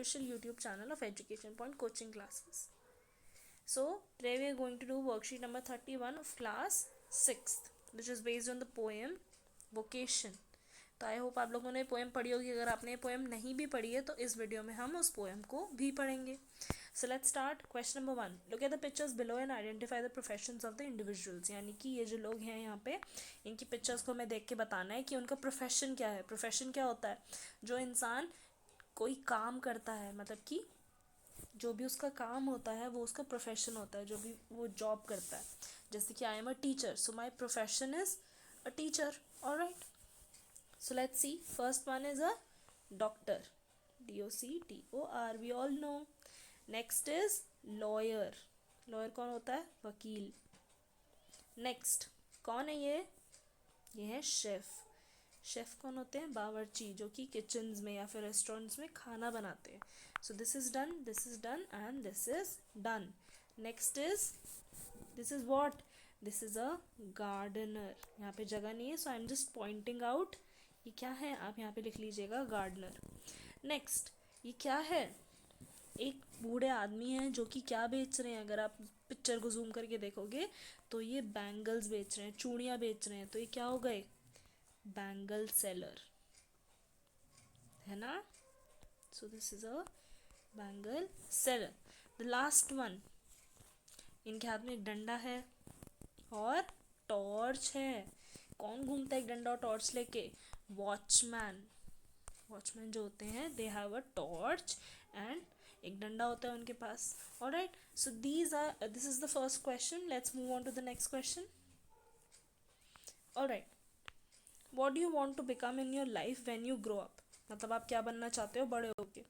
official YouTube channel of Education Point Coaching Classes. So today we are going to do worksheet number 31 of class 6th, which is based on the poem Vocation. तो I hope आप लोगों ने poem पढ़ी होगी. अगर आपने poem नहीं भी पढ़ी है तो इस वीडियो में हम उस पोएम को भी पढ़ेंगे. So let's start. Question number 1. Look at the pictures below and identify the professions of the individuals. यानी कि ये जो लोग हैं यहाँ पे, इनकी पिक्चर्स को हमें देख के बताना है कि उनका प्रोफेशन क्या है. प्रोफेशन क्या होता है? जो इंसान कोई काम करता है, मतलब कि जो भी उसका काम होता है वो उसका प्रोफेशन होता है. जो भी वो जॉब करता है, जैसे कि I am a teacher, so my profession is a teacher. Alright, so let's see. First one is a doctor, doctor, we all know. Next is lawyer. lawyer कौन होता है? वकील. next कौन है ये है शेफ. शेफ कौन होते हैं? बावर्ची, जो कि किचन्स में या फिर रेस्टोरेंट्स में खाना बनाते हैं. so this is done and this is done. next is, this is what? this is a gardener. यहाँ पे जगह नहीं है, so I'm just pointing out ये क्या है. आप यहाँ पे लिख लीजिएगा गार्डनर. नेक्स्ट, ये क्या है? एक बूढ़े आदमी हैं जो कि क्या बेच रहे हैं. अगर आप पिक्चर को जूम करके देखोगे तो ये बैंगल्स बेच रहे हैं, चूड़ियाँ बेच रहे हैं. तो ये क्या हो गए? बैंगल सेलर, है ना. सो this is a bangle seller. The last one, इनके हाथ में एक डंडा है और टॉर्च है. कौन घूमता है एक डंडा और टॉर्च लेके? वॉचमैन. वॉचमैन जो होते हैं, they have a torch and एक डंडा होता है उनके पास. Alright, so this is the first question. Let's move on to the next question. Alright, what do you want to become in your life when you grow up. मतलब आप क्या बनना चाहते हो बड़े होके?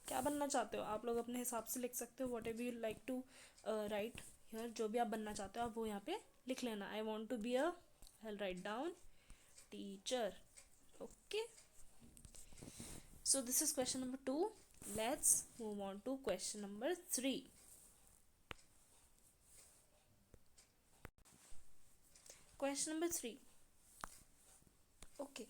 क्या बनना चाहते हो? आप लोग अपने हिसाब से लिख सकते हो. Whatever you like to write here. जो भी आप बनना चाहते हो आप वो यहाँ पे लिख लेना. I want to be a, I write down, teacher. Okay, so this is question number 2. Let's move on to question number 3. Question number 3. Okay,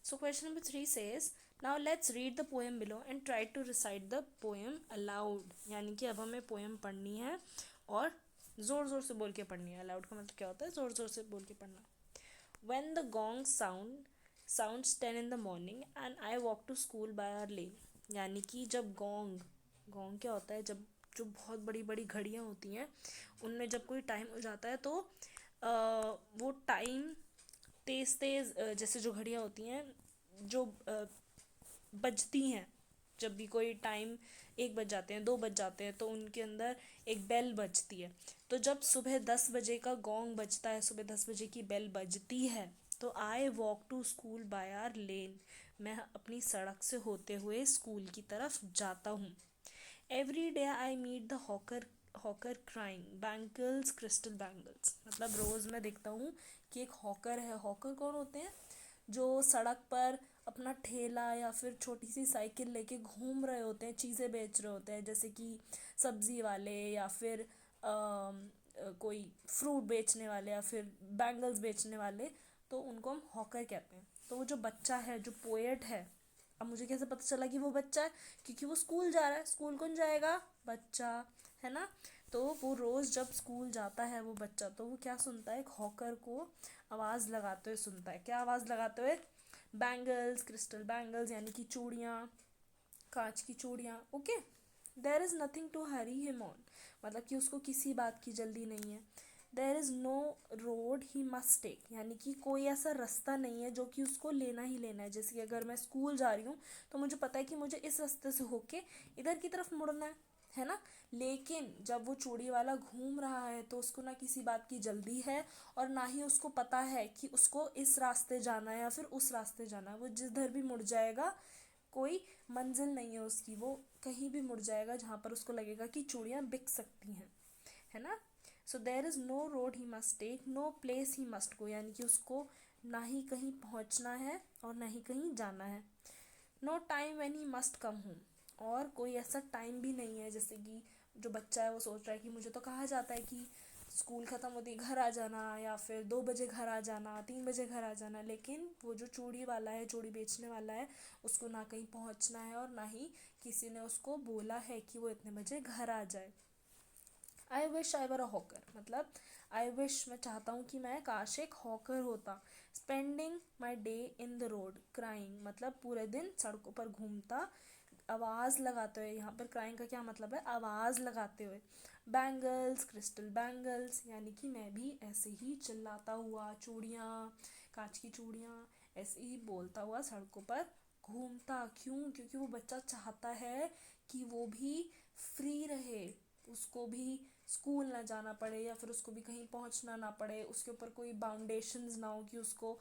so question number 3 says, now let's read the poem below and try to recite the poem aloud. यानी कि अब हमें poem पढ़नी है और जोर जोर से बोल के पढ़नी है. अलाउड का मतलब क्या होता है? जोर जोर से बोल के पढ़ना. When the gong sounds 10 in the morning and I walk to school by our lane. यानी कि जब गोंग क्या होता है? जब जो बहुत बड़ी बड़ी घड़ियाँ होती हैं उनमें जब कोई टाइम हो जाता है तो वो टाइम तेज़ तेज़, जैसे जो घड़ियाँ होती हैं जो बजती हैं, जब भी कोई टाइम 1 बज जाते हैं, 2 बज जाते हैं, तो उनके अंदर एक बेल बजती है. तो जब सुबह 10 बजे का गोंग बजता है, सुबह 10 बजे की बेल बजती है, तो I walk to school by our lane. मैं अपनी सड़क से होते हुए स्कूल की तरफ जाता हूँ. Every day I meet the hawker crying bangles crystal bangles. मतलब रोज़ मैं देखता हूँ कि एक हॉकर है. हॉकर कौन होते हैं? जो सड़क पर अपना ठेला या फिर छोटी सी साइकिल लेके घूम रहे होते हैं, चीज़ें बेच रहे होते हैं, जैसे कि सब्ज़ी वाले या फिर कोई फ्रूट बेचने वाले या फिर बैंगल्स बेचने वाले. तो उनको हम हॉकर कहते हैं. तो वो जो बच्चा है, जो पोएट है, अब मुझे कैसे पता चला कि वो बच्चा है? क्योंकि वो स्कूल जा रहा है. स्कूल कौन जाएगा? बच्चा, है ना. तो वो रोज़ जब स्कूल जाता है वो बच्चा, तो वो क्या सुनता है? एक हॉकर को आवाज़ लगाते हुए सुनता है. क्या आवाज़ लगाते हुए? बैंगल्स क्रिस्टल बैंगल्स, यानी कि चूड़ियाँ, कांच की चूड़ियाँ. Okay, there is nothing to hurry him on. मतलब कि उसको किसी बात की जल्दी नहीं है. There is no road he must take. यानी कि कोई ऐसा रास्ता नहीं है जो कि उसको लेना ही लेना है. जैसे कि अगर मैं स्कूल जा रही हूँ तो मुझे पता है कि मुझे इस रास्ते से होके इधर की तरफ मुड़ना है ना. लेकिन जब वो चूड़ी वाला घूम रहा है तो उसको ना किसी बात की जल्दी है और ना ही उसको पता है कि उसको इस रास्ते जाना है या फिर उस रास्ते जाना है. वो जिधर भी मुड़ जाएगा, कोई मंजिल नहीं है उसकी. वो कहीं भी मुड़ जाएगा जहाँ पर उसको लगेगा कि चूड़ियाँ बिक सकती हैं, है ना. So there is no road he must take, no place he must go. यानी कि उसको ना ही कहीं पहुँचना है और ना ही कहीं जाना है. No time when he must come home. और कोई ऐसा टाइम भी नहीं है, जैसे कि जो बच्चा है वो सोच रहा है कि मुझे तो कहा जाता है कि स्कूल ख़त्म होती घर आ जाना, या फिर 2 बजे घर आ जाना, 3 बजे घर आ जाना। लेकिन वो जो चूड़ी वाला है, चूड़ी बेचने वाला है, उसको ना कहीं पहुंचना है और ना ही किसी ने उसको बोला है कि वो इतने बजे घर आ जाए। आई wish I were a hawker, मतलब आई विश, मैं चाहता हूँ कि मैं काश एक हॉकर होता। Spending my day in the road crying, मतलब पूरे दिन सड़कों पर घूमता आवाज़ लगाते हुए। यहाँ पर क्राइंग का क्या मतलब है, आवाज़ लगाते हुए। बैंगल्स, क्रिस्टल बैंगल्स, यानी कि मैं भी ऐसे ही चिल्लाता हुआ, चूड़ियाँ, कांच की चूड़ियाँ, ऐसे ही बोलता हुआ सड़कों पर घूमता। क्यों? क्योंकि वो बच्चा चाहता है कि वो भी फ्री रहे, उसको भी स्कूल ना जाना पड़े, या फिर उसको भी कहीं पहुंचना ना पड़े, उसके ऊपर कोई बाउंडेशंस ना हो कि उसको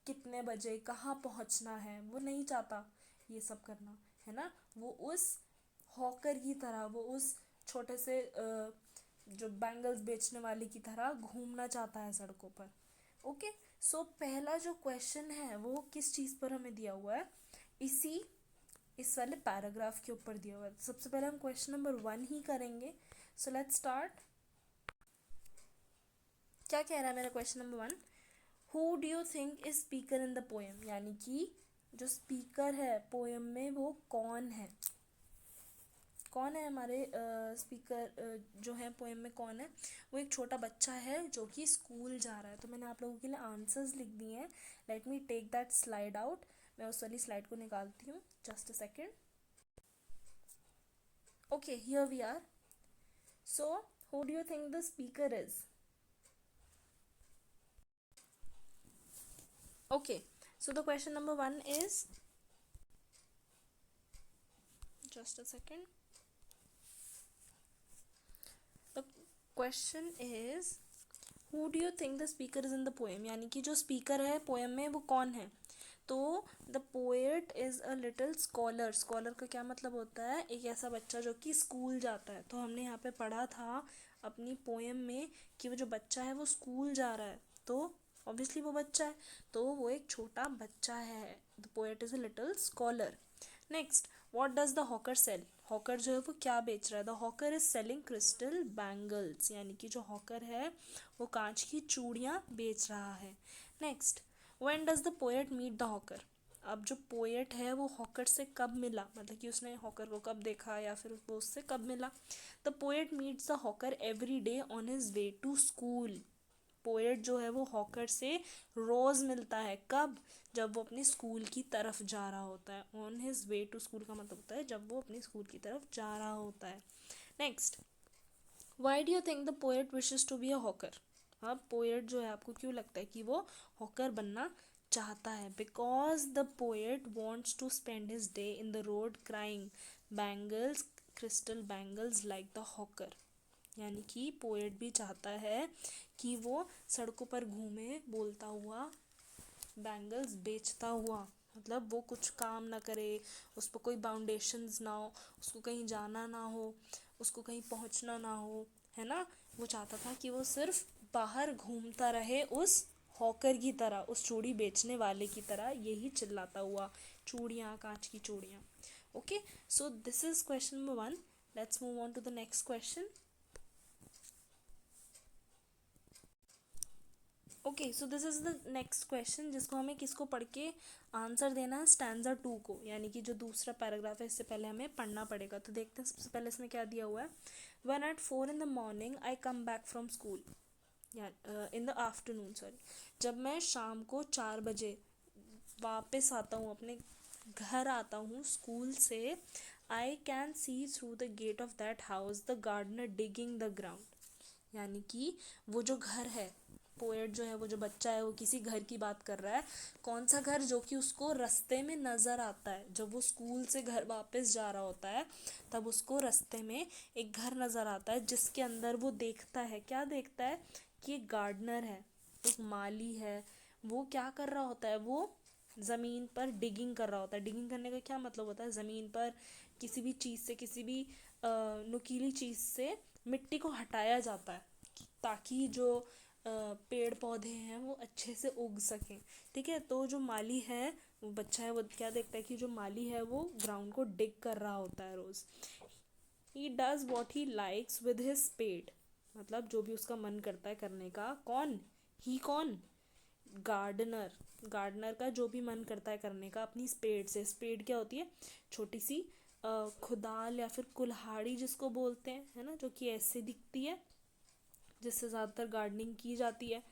कितने बजे कहाँ पहुंचना है। वो नहीं चाहता ये सब करना, है ना। वो उस हॉकर की तरह, वो उस छोटे से जो बैंगल्स बेचने वाले की तरह घूमना चाहता है सड़कों पर। ओके, सो पहला जो क्वेश्चन है वो किस चीज़ पर हमें दिया हुआ है, इस वाले पैराग्राफ के ऊपर दिया हुआ है। सबसे पहले हम क्वेश्चन नंबर 1 ही करेंगे। So let's start. क्या कह रहा है मेरा question number 1, who do you think is speaker in the poem, यानी कि जो स्पीकर है पोएम में वो कौन है। कौन है हमारे स्पीकर जो है पोएम में कौन है। वो एक छोटा बच्चा है जो कि स्कूल जा रहा है। तो मैंने आप लोगों के लिए आंसर्स लिख दिए हैं। Let me take that slide out. मैं उस वाली स्लाइड को निकालती हूँ, just a second. Okay, here we are. So who do you think the speaker is. Okay, so the question number 1 is, just a second, the question is who do you think the speaker is in the poem, यानी कि जो speaker है poem में वो कौन है। तो the poet is a little scholar. Scholar का क्या मतलब होता है, एक ऐसा बच्चा जो कि स्कूल जाता है। तो हमने यहाँ पे पढ़ा था अपनी पोएम में कि वो जो बच्चा है वो स्कूल जा रहा है, तो ऑब्वियसली वो बच्चा है, तो वो एक छोटा बच्चा है। The poet is a little scholar. Next, what does the hawker sell. Hawker जो है वो क्या बेच रहा है। The hawker is selling crystal bangles, यानी कि जो हॉकर है वो कांच की चूड़ियाँ बेच रहा है। Next, when does the poet meet the hawker. अब जो पोएट है वो हॉकर से कब मिला, मतलब कि उसने हॉकर को कब देखा या फिर वो उससे कब मिला। The poet meets the hawker every day on his way to school. Poet जो है वो हॉकर से रोज़ मिलता है, कब, जब वो अपने स्कूल की तरफ जा रहा होता है। On his way to school का मतलब होता है जब वो अपने स्कूल की तरफ जा रहा होता है। Next, why do you think the poet wishes to be a hawker. अब पोएट जो है आपको क्यों लगता है कि वो हॉकर बनना चाहता है। Because the poet wants to spend his day in the road crying bangles, crystal bangles like the hawker. यानी कि पोएट भी चाहता है कि वो सड़कों पर घूमे बोलता हुआ, बैंगल्स बेचता हुआ, मतलब वो कुछ काम ना करे, उस पर कोई बाउंडेशंस ना हो, उसको कहीं जाना ना हो, उसको कहीं पहुंचना ना हो, है ना। वो चाहता था कि वो सिर्फ बाहर घूमता रहे उस हॉकर की तरह, उस चूड़ी बेचने वाले की तरह, यही चिल्लाता हुआ, चूड़ियाँ, कांच की चूड़ियाँ। Okay, so this is question number 1। Let's move on to the next question. Okay, so this is the next question जिसको हमें किसको पढ़ के आंसर देना है, स्टैंजा 2 को, यानी कि जो दूसरा पैराग्राफ है इससे पहले हमें पढ़ना पड़ेगा। तो देखते हैं सबसे पहले इसमें क्या दिया हुआ है। One eight 4 in the morning I come back from school, या इन द आफ्टरनून, सॉरी, जब मैं शाम को 4 बजे वापस आता हूँ, अपने घर आता हूँ स्कूल से, I can see through the gate of that house the gardener digging the ground. यानी कि वो जो घर है, पोएट जो है वो जो बच्चा है वो किसी घर की बात कर रहा है। कौन सा घर, जो कि उसको रास्ते में नज़र आता है। जब वो स्कूल से घर वापस जा रहा होता है तब उसको रास्ते में एक घर नज़र आता है, जिसके अंदर वो देखता है, क्या देखता है, कि एक गार्डनर है, एक माली है। वो क्या कर रहा होता है, वो ज़मीन पर डिगिंग कर रहा होता है। डिगिंग करने का क्या मतलब होता है, ज़मीन पर किसी भी चीज़ से, किसी भी नुकीली चीज़ से मिट्टी को हटाया जाता है, ताकि जो पेड़ पौधे हैं वो अच्छे से उग सकें। ठीक है, तो जो माली है, वो बच्चा है, वो क्या देखता है कि जो माली है वो ग्राउंड को डिग कर रहा होता है रोज़। He does what he likes with his spade. मतलब जो भी उसका मन करता है करने का। कौन? ही कौन? गार्डनर। गार्डनर का जो भी मन करता है करने का अपनी स्पेड से। स्पेड क्या होती है? छोटी सी खुदाल या फिर कुल्हाड़ी जिसको बोलते हैं, है ना, जो कि ऐसे दिखती है, जिससे ज़्यादातर गार्डनिंग की जाती है।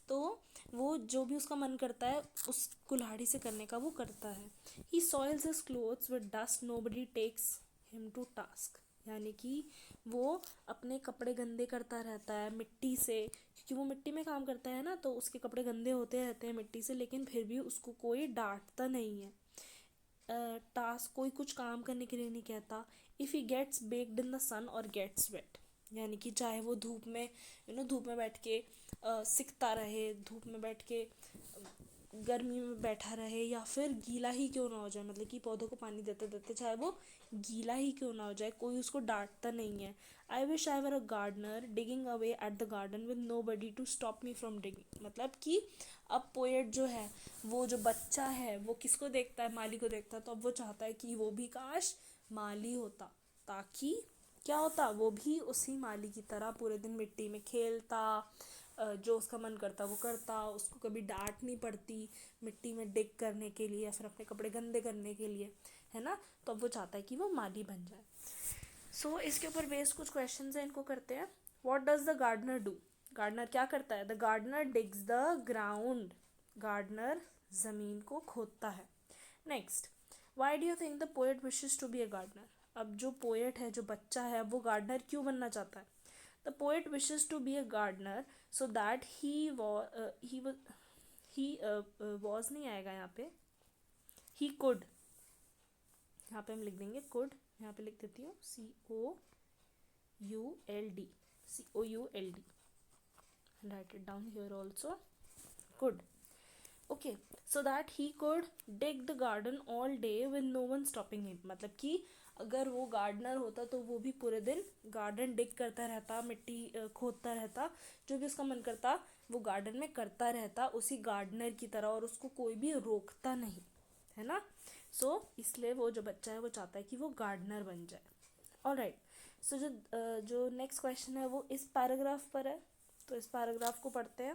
तो वो जो भी उसका मन करता है उस कुल्हाड़ी से करने का वो करता है। He soils his clothes with dust, nobody takes him to task. यानी कि वो अपने कपड़े गंदे करता रहता है मिट्टी से, क्योंकि वो मिट्टी में काम करता है ना, तो उसके कपड़े गंदे होते रहते हैं मिट्टी से, लेकिन फिर भी उसको कोई डांटता नहीं है। टास्क, कोई कुछ काम करने के लिए नहीं कहता। If he gets baked in the sun और गेट्स वेट, यानी कि चाहे वो धूप में, धूप में बैठ के सिकता रहे, धूप में बैठ के गर्मी में बैठा रहे, या फिर गीला ही क्यों ना हो जाए, मतलब कि पौधों को पानी देते देते चाहे वो गीला ही क्यों ना हो जाए, कोई उसको डांटता नहीं है। I wish I were a gardener digging away at the garden with nobody to stop me from digging. मतलब कि अब पोएट जो है, वो जो बच्चा है वो किसको देखता है? माली को देखता है। तो अब वो चाहता है कि वो भी काश माली होता, ताकि क्या होता, वो भी उसी माली की तरह पूरे दिन मिट्टी में खेलता, जो उसका मन करता वो करता, उसको कभी डांट नहीं पड़ती मिट्टी में डिग करने के लिए या फिर अपने कपड़े गंदे करने के लिए, है ना। तो अब वो चाहता है कि वो माली बन जाए। सो इसके ऊपर बेस्ड कुछ क्वेश्चंस हैं, इनको करते हैं। What does the gardener do? Gardener क्या करता है? The gardener digs the ground. Gardener जमीन को खोदता है। Next, why do you think the poet wishes to be a gardener? अब जो पोएट है, जो बच्चा है, वो गार्डनर क्यों बनना चाहता है? The poet wishes to be a gardener so that he was नहीं आएगा यहाँ पे, ही कुड, यहाँ पे हम लिख देंगे कुड, यहाँ पे लिख देती हूँ COULD, COULD, write it down here also, could. Okay, so that he could dig the garden all day with no one stopping him। मतलब कि अगर वो गार्डनर होता तो वो भी पूरे दिन गार्डन डिग करता रहता, मिट्टी खोदता रहता, जो भी उसका मन करता वो गार्डन में करता रहता उसी गार्डनर की तरह, और उसको कोई भी रोकता नहीं, है ना। सो इसलिए वो जो बच्चा है वो चाहता है कि वो गार्डनर बन जाए। ऑलराइट, सो जो नेक्स्ट क्वेश्चन है वो इस पैराग्राफ पर है, तो इस पैराग्राफ को पढ़ते हैं।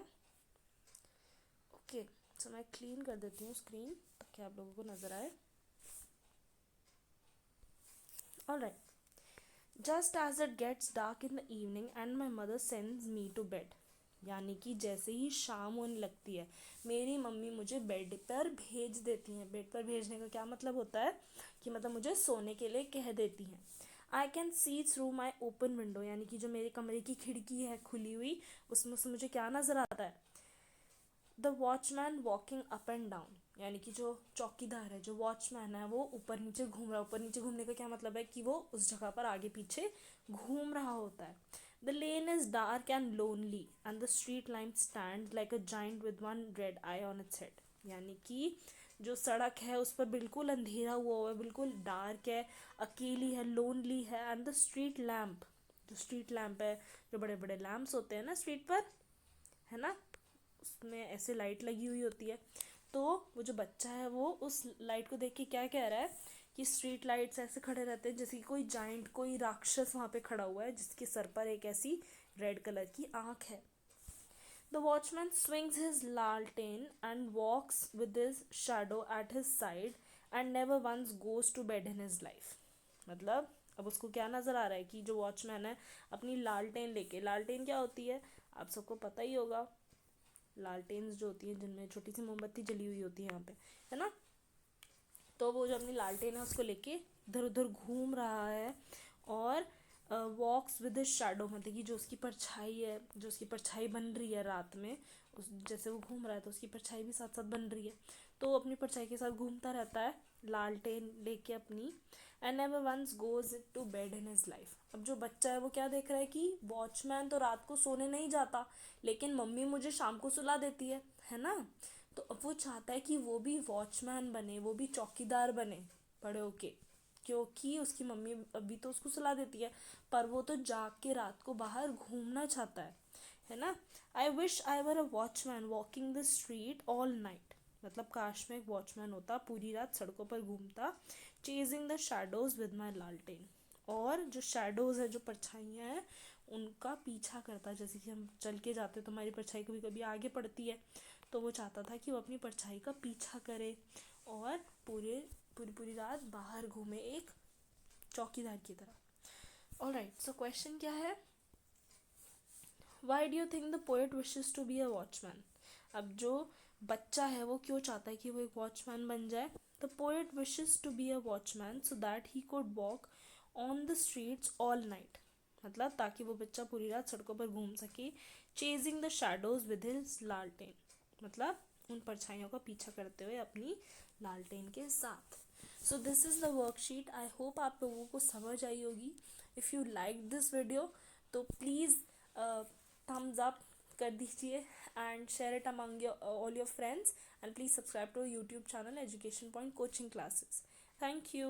ओके, सो मैं क्लीन कर देती हूँ स्क्रीन ताकि आप लोगों को नज़र आए। Alright, just as it gets dark in the evening and my mother sends me to bed. यानी कि जैसे ही शाम होने लगती है मेरी मम्मी मुझे बेड पर भेज देती हैं। बेड पर भेजने का क्या मतलब होता है कि मतलब मुझे सोने के लिए कह देती हैं। आई can see through my open window, यानी कि जो मेरे कमरे की खिड़की है खुली हुई, उसमें से मुझे क्या नज़र आता है? The watchman walking up and down, यानी कि जो चौकीदार है, जो वॉचमैन है, वो ऊपर नीचे घूम रहा है। ऊपर नीचे घूमने का क्या मतलब है? कि वो उस जगह पर आगे पीछे घूम रहा होता है। The lane is dark and lonely and the street light stand like a giant with one red I on its head. यानी कि जो सड़क है उस पर बिल्कुल अंधेरा हुआ है, बिल्कुल डार्क है, अकेली है, लोनली है। एंड द स्ट्रीट लैम्प, जो स्ट्रीट लैम्प है, जो बड़े बड़े लैम्प्स होते हैं ना स्ट्रीट पर, है ना, उसमें ऐसे लाइट लगी हुई होती है। तो वो जो बच्चा है वो उस लाइट को देख के क्या कह रहा है कि स्ट्रीट लाइट्स ऐसे खड़े रहते हैं जैसे कि कोई जाइंट, कोई राक्षस वहाँ पे खड़ा हुआ है, जिसके सर पर एक ऐसी रेड कलर की आँख है। द वॉचमैन स्विंग्स हिज लालटेन and walks with his shadow at his side and never once goes to bed in his life. मतलब अब उसको क्या नज़र आ रहा है कि जो वॉचमैन है अपनी लालटेन लेके, लालटेन क्या होती है आप सबको पता ही होगा, लालटेन्स जो होती हैं जिनमें छोटी सी मोमबत्ती जली हुई होती है यहाँ पे, है ना। तो वो जो अपनी लालटेन है उसको लेके इधर उधर घूम रहा है, और वॉक्स विद हिज शैडो, मतलब कि जो उसकी परछाई है, जो उसकी परछाई बन रही है रात में, उस जैसे वो घूम रहा है तो उसकी परछाई भी साथ साथ बन रही है, तो वो अपनी परछाई के साथ घूमता रहता है लालटेन लेके अपनी। And never once goes to bed in his life. अब जो बच्चा है वो क्या देख रहा है कि वॉचमैन तो रात को सोने नहीं जाता, लेकिन मम्मी मुझे शाम को सुला देती है ना। तो अब वो चाहता है कि वो भी वॉचमैन बने, वो भी चौकीदार बने बड़े होके, क्योंकि उसकी मम्मी अभी तो उसको सुला देती है, पर वो तो जाग के रात को बाहर घूमना चाहता है ना। आई wish I were a watchman walking the street all night. मतलब काश में एक वॉचमैन होता, पूरी रात सड़कों पर घूमता, chasing the shadows with my लालटेन। और जो शैडोज है, जो परछाइयाँ हैं, का पीछा करता, जैसे कि हम चल के जाते तो हमारी परछाई कभी कभी आगे पड़ती है, तो वो चाहता था कि वो अपनी परछाई का पीछा करे और पूरी पूरी रात बाहर घूमे एक चौकीदार की तरह। ऑलराइट, सो क्वेश्चन क्या है, why do you think the poet wishes to be a watchman. अब जो बच्चा है वो क्यों चाहता है कि वो एक वॉचमैन बन जाए। The poet wishes to be a watchman so that he could walk on the streets all night, मतलब ताकि वो बच्चा पूरी रात सड़कों पर घूम सके, chasing the shadows with his लालटेन, मतलब उन परछाइयों का पीछा करते हुए अपनी लालटेन के साथ। So this is the worksheet, I hope आप लोगों को समझ आई होगी। If you like this video तो प्लीज़ thumbs up कर दीजिए and share it among all your friends, and please subscribe to our YouTube channel Education Point Coaching Classes. Thank you.